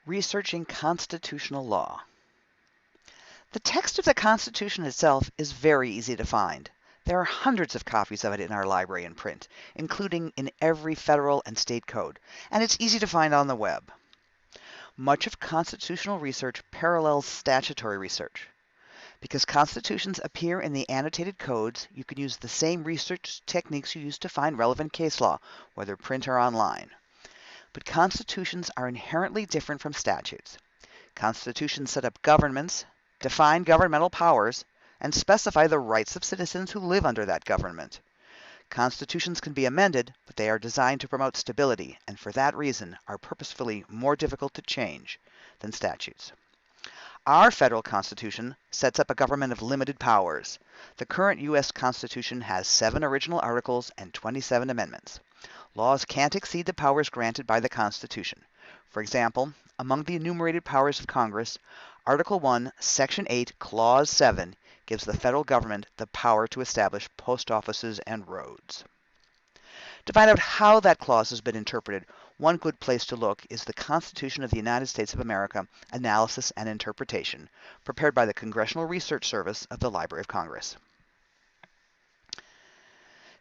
Researching constitutional law. The text of the Constitution itself is very easy to find. There are hundreds of copies of it in our library in print, including in every federal and state code, and it's easy to find on the web. Much of constitutional research parallels statutory research. Because constitutions appear in the annotated codes, you can use the same research techniques you use to find relevant case law, whether print or online. But constitutions are inherently different from statutes. Constitutions set up governments, define governmental powers, and specify the rights of citizens who live under that government. Constitutions can be amended, but they are designed to promote stability, and for that reason are purposefully more difficult to change than statutes. Our federal Constitution sets up a government of limited powers. The current U.S. Constitution has 7 original articles and 27 amendments. Laws can't exceed the powers granted by the Constitution. For example, among the enumerated powers of Congress, Article 1, Section 8, Clause 7 gives the federal government the power to establish post offices and roads. To find out how that clause has been interpreted, one good place to look is the Constitution of the United States of America Analysis and Interpretation, prepared by the Congressional Research Service of the Library of Congress.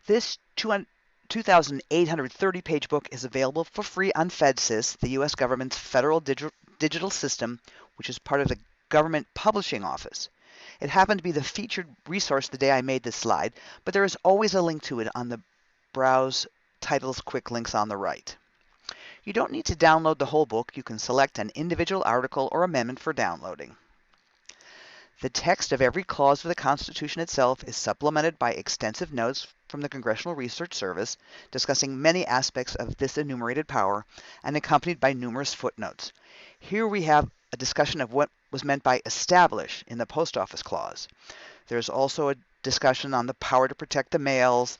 This 2,830-page book is available for free on FedSys, the U.S. government's federal digital system, which is part of the Government Publishing Office. It happened to be the featured resource the day I made this slide, but there is always a link to it on the Browse Titles Quick Links on the right. You don't need to download the whole book. You can select an individual article or amendment for downloading. The text of every clause of the Constitution itself is supplemented by extensive notes from the Congressional Research Service discussing many aspects of this enumerated power and accompanied by numerous footnotes. Here we have a discussion of what was meant by establish in the Post Office Clause. There's also a discussion on the power to protect the mails,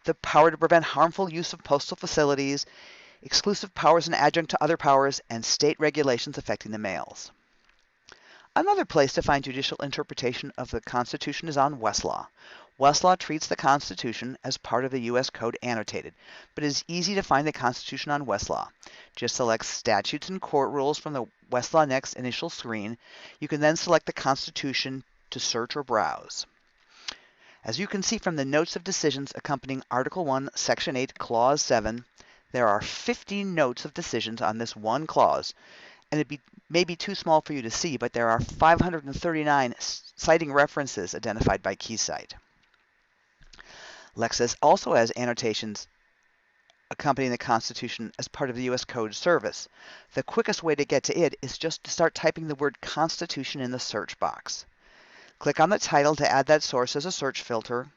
the power to prevent harmful use of postal facilities, exclusive powers and adjunct to other powers, and state regulations affecting the mails. Another place to find judicial interpretation of the Constitution is on Westlaw. Westlaw treats the Constitution as part of the U.S. Code annotated, but it is easy to find the Constitution on Westlaw. Just select Statutes and Court Rules from the Westlaw Next initial screen. You can then select the Constitution to search or browse. As you can see from the notes of decisions accompanying Article 1, Section 8, Clause 7, there are 15 notes of decisions on this one clause, and it may be too small for you to see, but there are 539 citing references identified by key cite. Lexis also has annotations accompanying the Constitution as part of the U.S. Code Service. The quickest way to get to it is just to start typing the word Constitution in the search box. Click on the title to add that source as a search filter,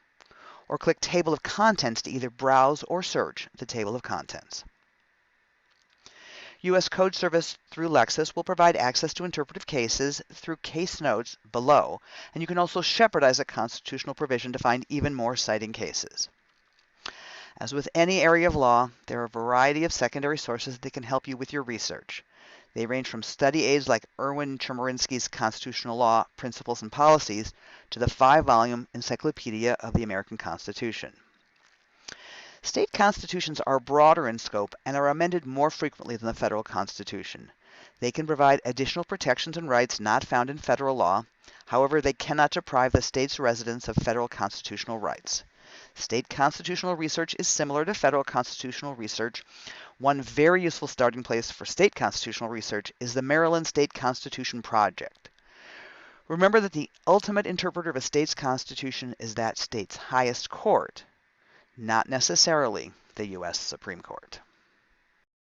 or click Table of Contents to either browse or search the table of contents. U.S. Code Service through Lexis will provide access to interpretive cases through case notes below, and you can also shepherdize a constitutional provision to find even more citing cases. As with any area of law, there are a variety of secondary sources that can help you with your research. They range from study aids like Erwin Chemerinsky's Constitutional Law, Principles and Policies to the 5-volume Encyclopedia of the American Constitution. State constitutions are broader in scope and are amended more frequently than the federal Constitution. They can provide additional protections and rights not found in federal law. However, they cannot deprive the state's residents of federal constitutional rights. State constitutional research is similar to federal constitutional research. One very useful starting place for state constitutional research is the Maryland State Constitution Project. Remember that the ultimate interpreter of a state's constitution is that state's highest court, not necessarily the U.S. Supreme Court.